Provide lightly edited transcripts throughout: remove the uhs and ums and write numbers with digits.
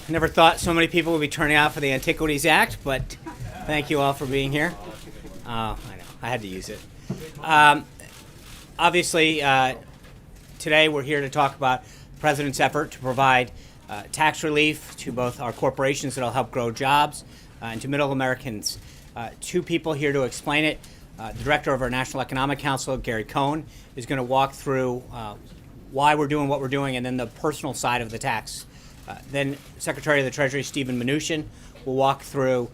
Never thought so many people would be turning out for the Antiquities Act, but thank you all for being here. I know, I had to use it. Obviously, today we're here to talk about the President's effort to provide tax relief to both our corporations that will help grow jobs and to middle Americans. Two people here to explain it. The director of our National Economic Council, Gary Cohn, is going to walk through why we're doing what we're doing and then the personal side of the tax. Then Secretary of the Treasury, Mnuchin, will walk through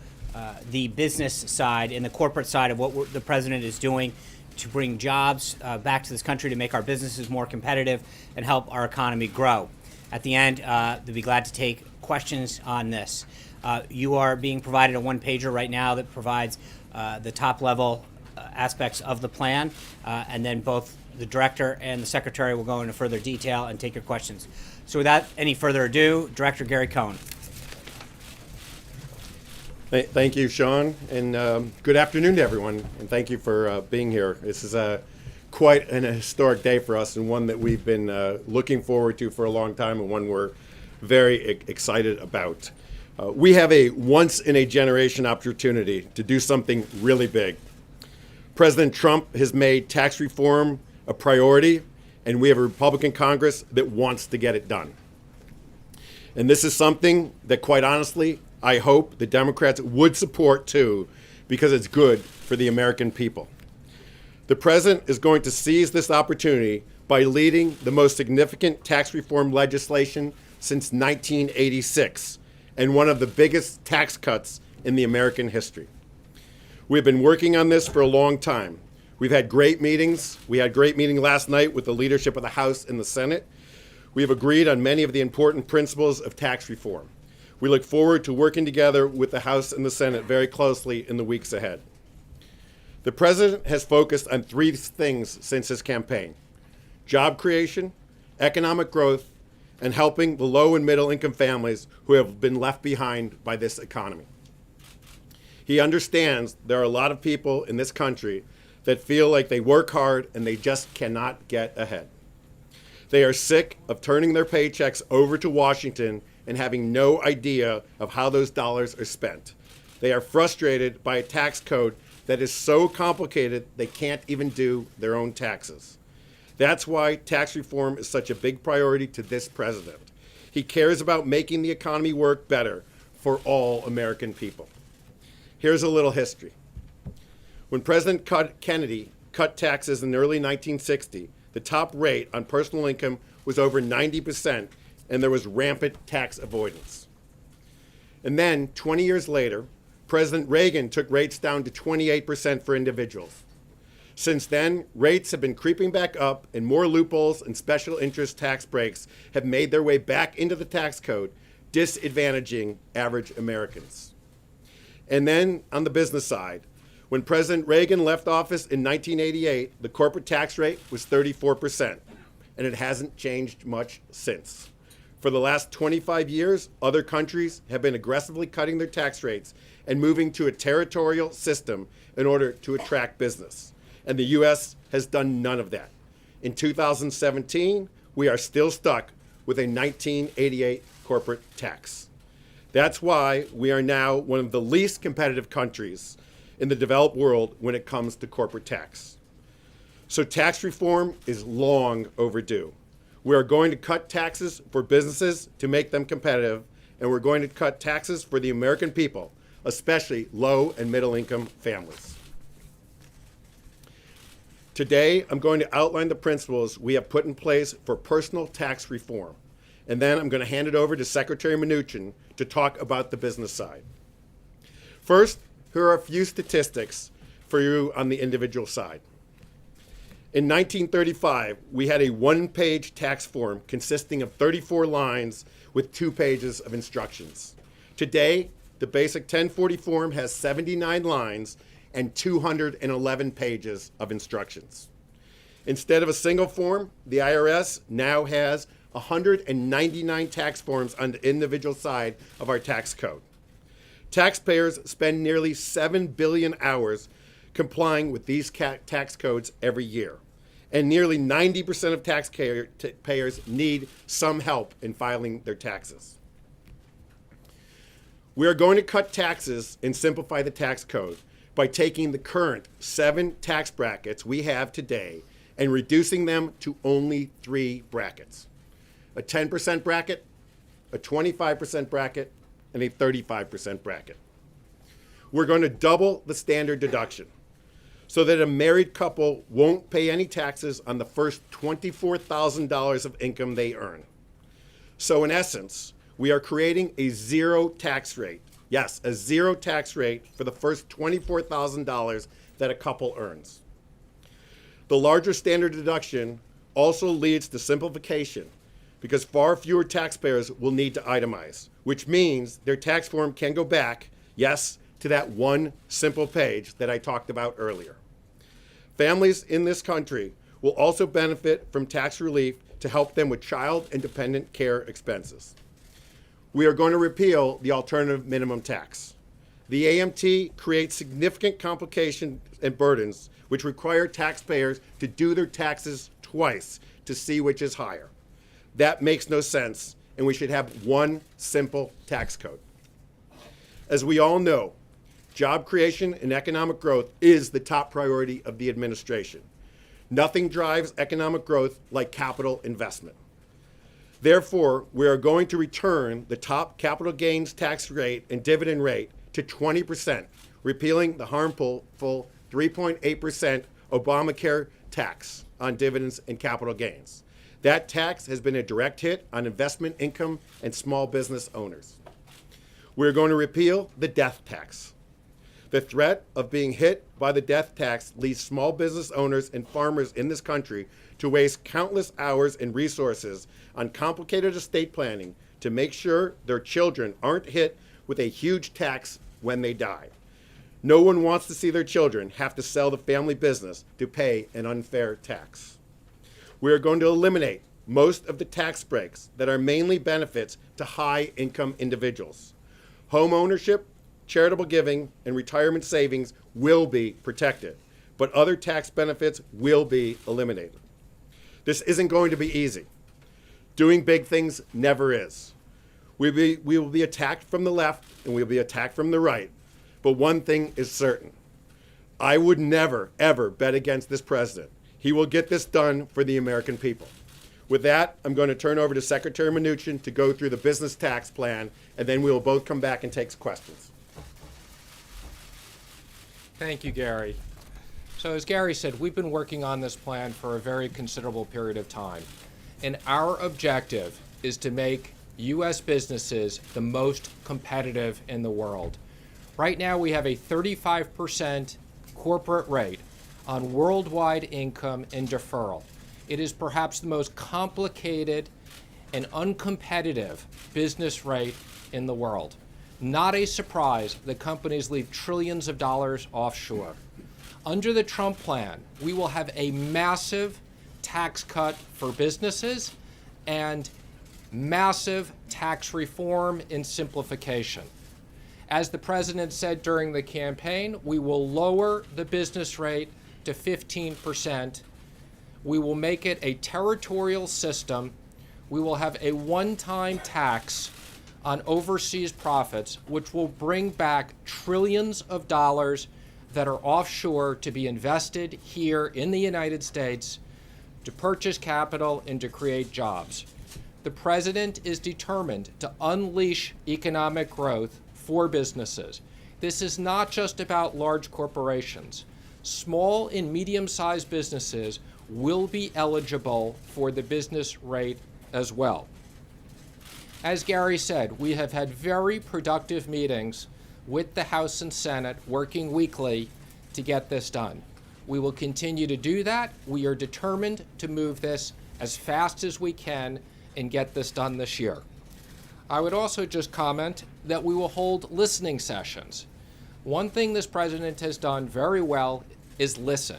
the business side and the corporate side of what the President is doing to bring jobs back to this country, to make our businesses more competitive and help our economy grow. At the end, they'll be glad to take questions on this. You are being provided a one-pager right now that provides the top-level aspects of the plan, and then both the director and the secretary will go into further detail and take your questions. So without any further ado, Director Gary Cohn. Thank you, Sean, and good afternoon to everyone, and thank you for being here. This is quite an historic day for us, and one that we've been looking forward to for a long time, and one we're very excited about. We have a once-in-a-generation opportunity to do something really big. President Trump has made tax reform a priority, and we have a Republican Congress that wants to get it done. And this is something that, quite honestly, I hope the Democrats would support too, because it's good for the American people. The President is going to seize this opportunity by leading the most significant tax reform legislation since 1986, and one of the biggest tax cuts in the American history. We've been working on this for a long time. We've had great meetings. We had a great meeting last night with the leadership of the House and the Senate. We have agreed on many of the important principles of tax reform. We look forward to working together with the House and the Senate very closely in the weeks ahead. The President has focused on three things since his campaign: job creation, economic growth, and helping the low and middle income families who have been left behind by this economy. He understands there are a lot of people in this country that feel like they work hard and they just cannot get ahead. They are sick of turning their paychecks over to Washington and having no idea of how those dollars are spent. They are frustrated by a tax code that is so complicated they can't even do their own taxes. That's why tax reform is such a big priority to this president. He cares about making the economy work better for all American people. Here's a little history. When President Kennedy cut taxes in the early 1960s, the top rate on personal income was over 90%, and there was rampant tax avoidance. And then, 20 years later, President Reagan took rates down to 28% for individuals. Since then, rates have been creeping back up, and more loopholes and special interest tax breaks have made their way back into the tax code, disadvantaging average Americans. And then, on the business side, when President Reagan left office in 1988, the corporate tax rate was 34%, and it hasn't changed much since. For the last 25 years, other countries have been aggressively cutting their tax rates and moving to a territorial system in order to attract business. And the U.S. has done none of that. In 2017, we are still stuck with a 1988 corporate tax. That's why we are now one of the least competitive countries in the developed world when it comes to corporate tax. So tax reform is long overdue. We are going to cut taxes for businesses to make them competitive, and we're going to cut taxes for the American people, especially low and middle income families. Today, I'm going to outline the principles we have put in place for personal tax reform, and then I'm going to hand it over to Secretary Mnuchin to talk about the business side. First, here are a few statistics for you on the individual side. In 1935, we had a one-page tax form consisting of 34 lines with 2 pages of instructions. Today, the basic 1040 form has 79 lines and 211 pages of instructions. Instead of a single form, the IRS now has 199 tax forms on the individual side of our tax code. Taxpayers spend nearly 7 billion hours complying with these tax codes every year, and nearly 90% of taxpayers need some help in filing their taxes. We are going to cut taxes and simplify the tax code by taking the current 7 tax brackets we have today and reducing them to only 3 brackets: a 10% bracket, a 25% bracket, and a 35% bracket. We're going to double the standard deduction so that a married couple won't pay any taxes on the first $24,000 of income they earn. So in essence, we are creating a zero tax rate. Yes, a zero tax rate for the first $24,000 that a couple earns. The larger standard deduction also leads to simplification because far fewer taxpayers will need to itemize, which means their tax form can go back, yes, to that one simple page that I talked about earlier. Families in this country will also benefit from tax relief to help them with child and dependent care expenses. We are going to repeal the alternative minimum tax. The AMT creates significant complications and burdens which require taxpayers to do their taxes twice to see which is higher. That makes no sense, and we should have one simple tax code. As we all know, job creation and economic growth is the top priority of the administration. Nothing drives economic growth like capital investment. Therefore, we are going to return the top capital gains tax rate and dividend rate to 20%, repealing the harmful 3.8% Obamacare tax on dividends and capital gains. That tax has been a direct hit on investment income and small business owners. We're going to repeal the death tax. The threat of being hit by the death tax leads small business owners and farmers in this country to waste countless hours and resources on complicated estate planning to make sure their children aren't hit with a huge tax when they die. No one wants to see their children have to sell the family business to pay an unfair tax. We are going to eliminate most of the tax breaks that are mainly benefits to high-income individuals. Home ownership, charitable giving, and retirement savings will be protected, but other tax benefits will be eliminated. This isn't going to be easy. Doing big things never is. We will be attacked from the left and we'll be attacked from the right, but one thing is certain. I would never, ever bet against this president. He will get this done for the American people. With that, I'm going to turn over to Secretary Mnuchin to go through the business tax plan, and then we will both come back and take questions. Thank you, Gary. So as Gary said, we've been working on this plan for a very considerable period of time. And our objective is to make U.S. businesses the most competitive in the world. Right now, we have a 35% corporate rate on worldwide income and deferral. It is perhaps the most complicated and uncompetitive business rate in the world. Not a surprise that companies leave trillions of dollars offshore. Under the Trump plan, we will have a massive tax cut for businesses and massive tax reform and simplification. As the president said during the campaign, we will lower the business rate to 15%. We will make it a territorial system. We will have a one-time tax on overseas profits, which will bring back trillions of dollars that are offshore to be invested here in the United States to purchase capital and to create jobs. The president is determined to unleash economic growth for businesses. This is not just about large corporations. Small and medium-sized businesses will be eligible for the business rate as well. As Gary said, we have had very productive meetings with the House and Senate working weekly to get this done. We will continue to do that. We are determined to move this as fast as we can and get this done this year. I would also just comment that we will hold listening sessions. One thing this president has done very well is listen.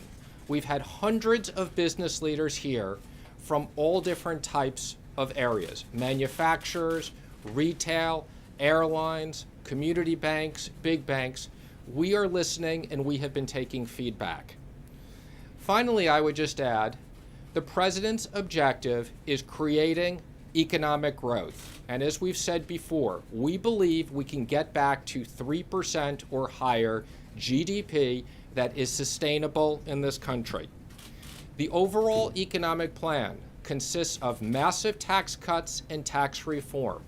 We've had hundreds of business leaders here from all different types of areas: manufacturers, retail, airlines, community banks, big banks. We are listening and we have been taking feedback. Finally, I would just add, the president's objective is creating economic growth. And as we've said before, we believe we can get back to 3% or higher GDP that is sustainable in this country. The overall economic plan consists of massive tax cuts and tax reform,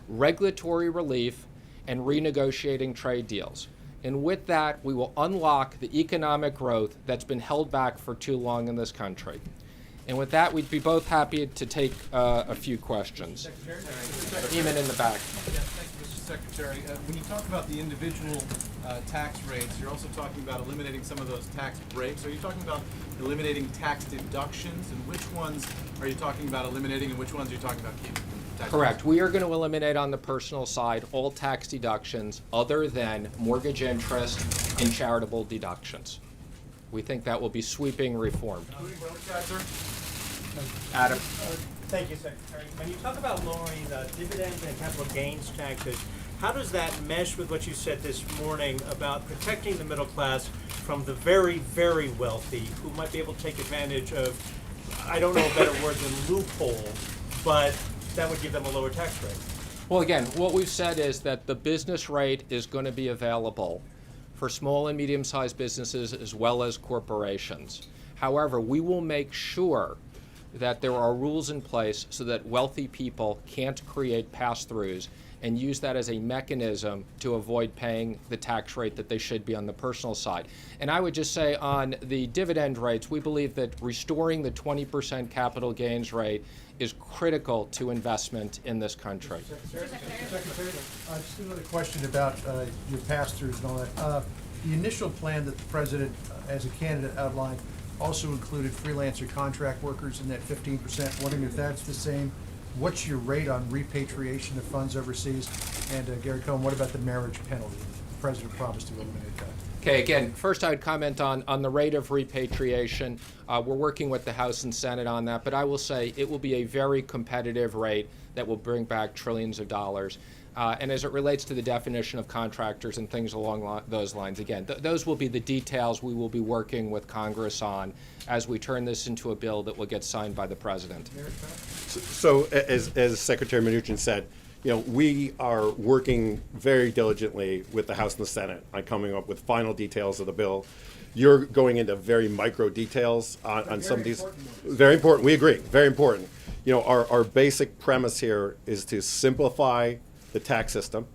regulatory relief, and renegotiating trade deals. And with that, we will unlock the economic growth that's been held back for too long in this country. And with that, we'd be both happy to take a few questions. Eamon in the back. Yes, thank you, Mr. Secretary. When you talk about the individual tax rates, you're also talking about eliminating some of those tax breaks. Are you talking about eliminating tax deductions? And which ones are you talking about eliminating, and which ones are you talking about keeping? Correct. We are going to eliminate on the personal side all tax deductions other than mortgage interest and charitable deductions. We think that will be sweeping reform. Adam. Thank you, Secretary. When you talk about lowering dividends and capital gains taxes, how does that mesh with what you said this morning about protecting the middle class from the very, very wealthy who might be able to take advantage of, I don't know a better word than loophole, but that would give them a lower tax rate? Well, again, what we've said is that the business rate is going to be available for small and medium-sized businesses as well as corporations. However, we will make sure that there are rules in place so that wealthy people can't create pass-throughs and use that as a mechanism to avoid paying the tax rate that they should be on the personal side. And I would just say on the dividend rates, we believe that restoring the 20% capital gains rate is critical to investment in this country. Secretary, just another question about your pass-throughs and all that. The initial plan that the president, as a candidate, outlined also included freelancer contract workers in that 15%. Wondering if that's the same. What's your rate on repatriation of funds overseas? And Gary Cohn, what about the marriage penalty? The president promised to eliminate that. Okay, again, first I would comment on the rate of repatriation. We're working with the House and Senate on that, but I will say it will be a very competitive rate that will bring back trillions of dollars. And as it relates to the definition of contractors and things along those lines, again, those will be the details we will be working with Congress on as we turn this into a bill that will get signed by the president. So as Secretary Mnuchin said, we are working very diligently with the House and the Senate on coming up with final details of the bill. You're going into very micro details on some of these. Very important. We agree. Very important. Our basic premise here is to simplify the tax system,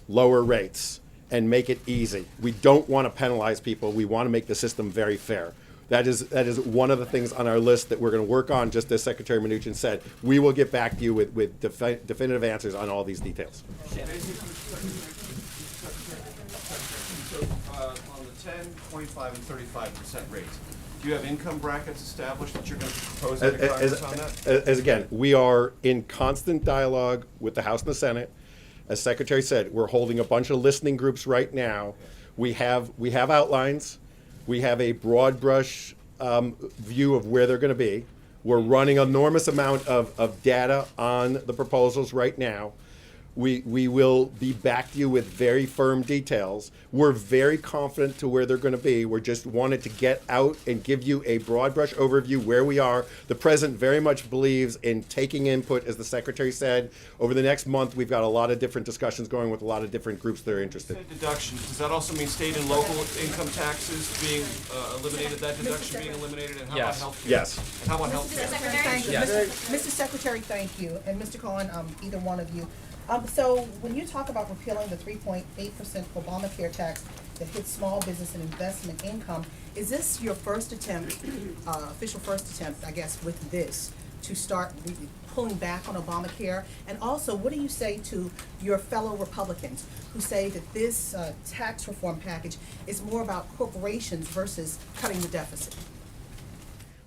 lower rates, and make it easy. We don't want to penalize people. We want to make the system very fair. That is one of the things on our list that we're going to work on, just as Secretary Mnuchin said. We will get back to you with definitive answers on all these details. So on the 10, 25, and 35% rates, do you have income brackets established that you're going to propose to Congress on that? As again, we are in constant dialogue with the House and the Senate. As Secretary said, we're holding a bunch of listening groups right now. We have outlines. We have a broad brush view of where they're going to be. We're running an enormous amount of data on the proposals right now. We will be back to you with very firm details. We're very confident to where they're going to be. We just wanted to get out and give you a broad brush overview where we are. The president very much believes in taking input, as the secretary said. Over the next month, we've got a lot of different discussions going with a lot of different groups that are interested. You said deductions. Does that also mean state and local income taxes being eliminated? That deduction being eliminated, and how Yes. about health care? Yes. And how about health care? Thank you. Yes. Mr. Secretary, thank you. And Mr. Cohn, either one of you. So when you talk about repealing the 3.8% Obamacare tax that hits small business and investment income, is this your first attempt, official first attempt, I guess, with this, to start pulling back on Obamacare? And also, what do you say to your fellow Republicans who say that this tax reform package is more about corporations versus cutting the deficit?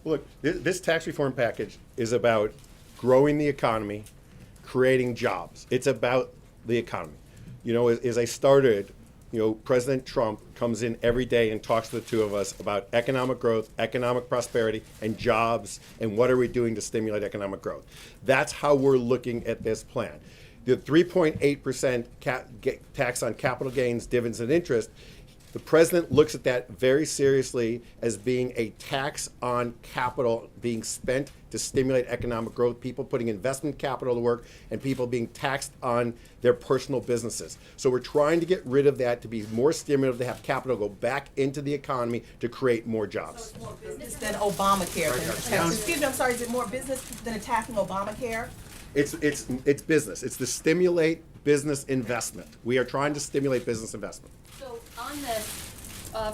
Look, this tax reform package is about growing the economy, creating jobs. It's about the economy. As I started, President Trump comes in every day and talks to the two of us about economic growth, economic prosperity, and jobs, and what are we doing to stimulate economic growth. That's how we're looking at this plan. The 3.8% tax on capital gains, dividends, and interest, The president looks at that very seriously as being a tax on capital being spent to stimulate economic growth, people putting investment capital to work, and people being taxed on their personal businesses. So we're trying to get rid of that to be more stimulative, to have capital go back into the economy to create more jobs. More business than Obamacare. Excuse me, I'm sorry, is it more business than attacking Obamacare? It's business. It's to stimulate business investment. We are trying to stimulate business investment. So on this,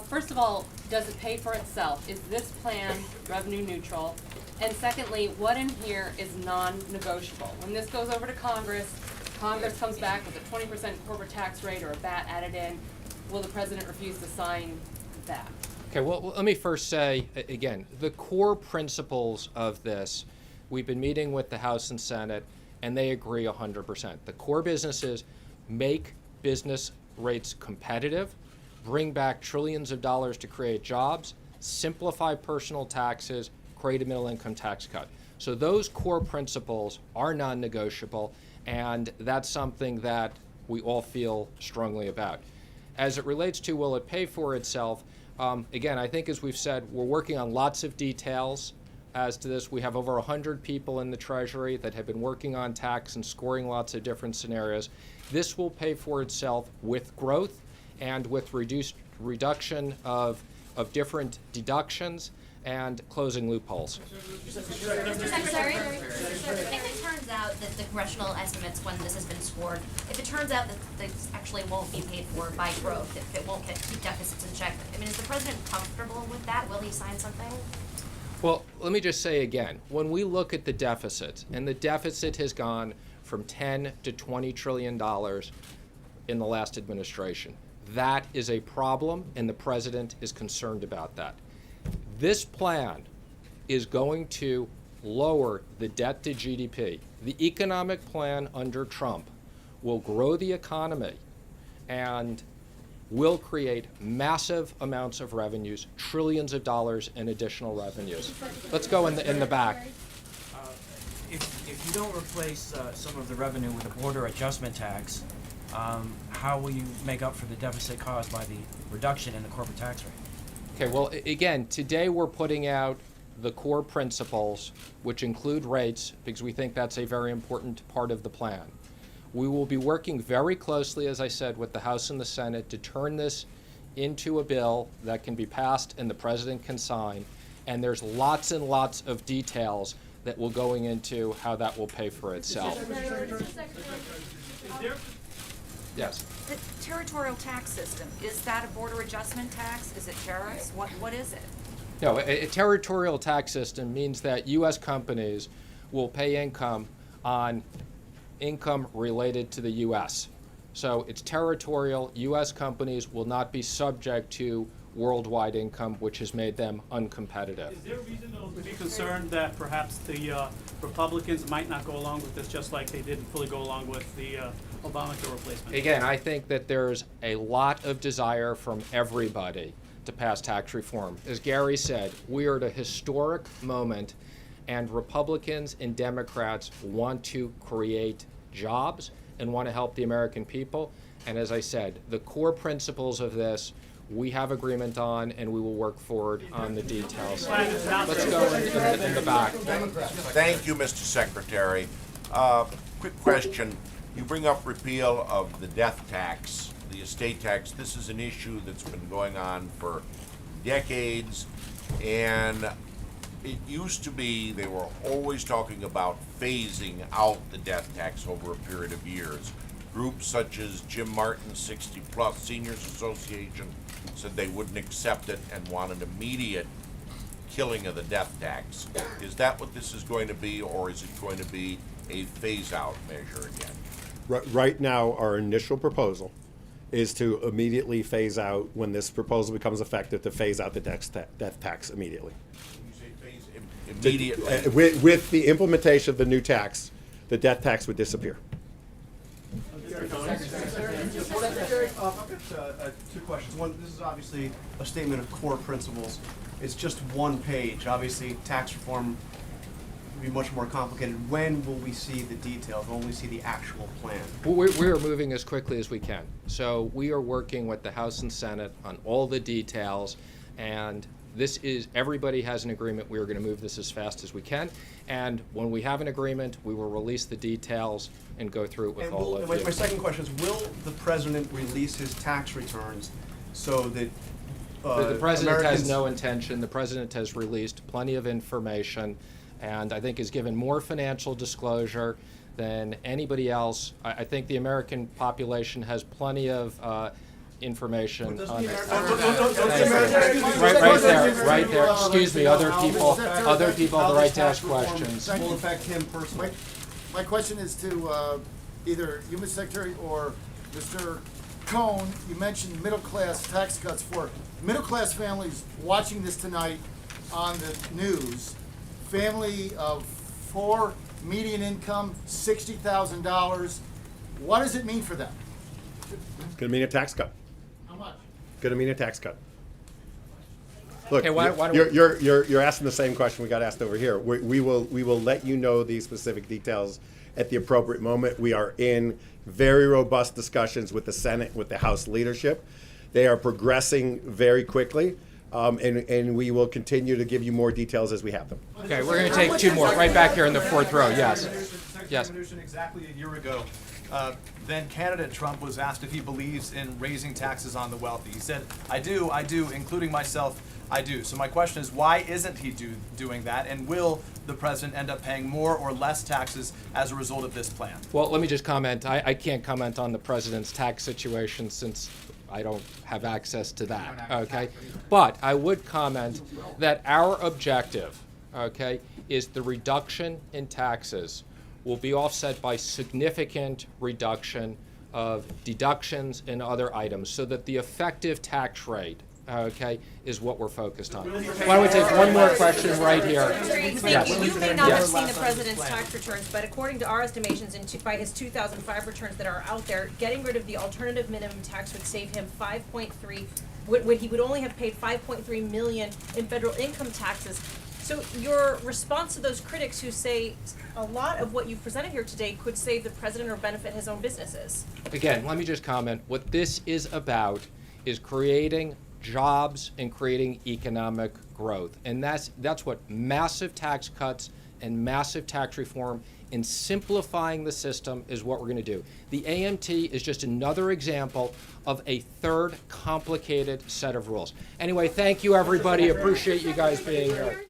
first of all, does it pay for itself? Is this plan revenue neutral? And secondly, what in here is non-negotiable? When this goes over to Congress, Congress comes back with a 20% corporate tax rate or a VAT added in, will the president refuse to sign that? Okay, well, let me first say, again, the core principles of this, we've been meeting with the House and Senate, and they agree 100%. The core businesses make business rates competitive, bring back trillions of dollars to create jobs, simplify personal taxes, create a middle income tax cut. So those core principles are non-negotiable, and that's something that we all feel strongly about. As it relates to will it pay for itself, again, I think as we've said, we're working on lots of details as to this. We have over 100 people in the Treasury that have been working on tax and scoring lots of different scenarios. This will pay for itself with growth and with reduction of different deductions and closing loopholes. Mr. Secretary, if it turns out that the congressional estimates when this has been scored, if it turns out that this actually won't be paid for by growth, if it won't keep deficits in check, I mean, is the president comfortable with that? Will he sign something? Well, let me just say again, when we look at the deficit, and the deficit has gone from $10 to $20 trillion in the last administration, that is a problem, and the president is concerned about that. This plan is going to lower the debt to GDP. The economic plan under Trump will grow the economy and will create massive amounts of revenues, trillions of dollars in additional revenues. Let's go in the back. If you don't replace some of the revenue with a border adjustment tax, how will you make up for the deficit caused by the reduction in the corporate tax rate? Okay, well, again, today we're putting out the core principles, which include rates, because we think that's a very important part of the plan. We will be working very closely, as I said, with the House and the Senate to turn this into a bill that can be passed and the president can sign. And there's lots and lots of details that will going into how that will pay for itself. Yes. The territorial tax system, is that a border adjustment tax? Is it tariffs? What is it? No, a territorial tax system means that U.S. companies will pay income on income related to the U.S. So it's territorial. U.S. companies will not be subject to worldwide income, which has made them uncompetitive. Is there a reason to be concerned that perhaps the Republicans might not go along with this, just like they didn't fully go along with the Obamacare replacement? Again, I think that there's a lot of desire from everybody to pass tax reform. As Gary said, we are at a historic moment, and Republicans and Democrats want to create jobs and want to help the American people. And as I said, the core principles of this we have agreement on, and we will work forward on the details. Let's go in the back. Thank you, Mr. Secretary. Quick question. You bring up repeal of the death tax, the estate tax. This is an issue that's been going on for decades, and it used to be they were always talking about phasing out the death tax over a period of years. Groups such as Jim Martin's 60 Plus Seniors Association said they wouldn't accept it and want an immediate killing of the death tax. Is that what this is going to be, or is it going to be a phase-out measure again? Right now, our initial proposal is to immediately phase out, when this proposal becomes effective, to phase out the death tax immediately. When you say phase immediately? With the implementation of the new tax, the death tax would disappear. Secretary, two questions. One, this is obviously a statement of core principles. It's just one page. Obviously, tax reform be much more complicated. When will we see the details? When will we see the actual plan? We are moving as quickly as we can. So we are working with the House and Senate on all the details, and everybody has an agreement. We are going to move this as fast as we can, and when we have an agreement, we will release the details and go through it with all of you. My second question is, will the president release his tax returns so that The president has Americans- no intention. The president has released plenty of information, and I think has given more financial disclosure than anybody else. I think the American population has plenty of information on Doesn't the it. American- Right there. Excuse me, other people have the right to ask questions. Will affect him personally. My question is to either you, Mr. Secretary, or Mr. Cohn. You mentioned middle-class tax cuts for middle-class families watching this tonight on the news. Family of 4, median income, $60,000. What does it mean for them? It's going to mean a tax cut. How much? Going to mean a tax cut. Look, Okay, why don't you're asking the same question we got asked over here. We will let you know the specific details at the appropriate moment. We are in very robust discussions with the Senate, with the House leadership. They are progressing very quickly, and we will continue to give you more details as we have them. Okay, we're going to take two more, right back here in the fourth row, yes. Yes. Secretary Mnuchin, exactly a year ago, then candidate Trump was asked if he believes in raising taxes on the wealthy. He said, I do, including myself, I do. So my question is, why isn't he doing that? And will the president end up paying more or less taxes as a result of this plan? Well, let me just comment. I can't comment on the president's tax situation since I don't have access to that, okay? But I would comment that our objective, okay, is the reduction in taxes will be offset by significant reduction of deductions and other items so that the effective tax rate, okay, is what we're focused on. Why don't we take one more question right here? Thank you. You may not have Yes. seen the president's tax returns, but according to our estimations by his 2005 returns that are out there, getting rid of the alternative minimum tax would save him 5.3. He would only have paid 5.3 million in federal income taxes. So your response to those critics who say a lot of what you've presented here today could save the president or benefit his own businesses? Again, let me just comment. What this is about is creating jobs and creating economic growth. And that's what massive tax cuts and massive tax reform and simplifying the system is what we're going to do. The AMT is just another example of a third complicated set of rules. Anyway, thank you, everybody. Appreciate you guys being here.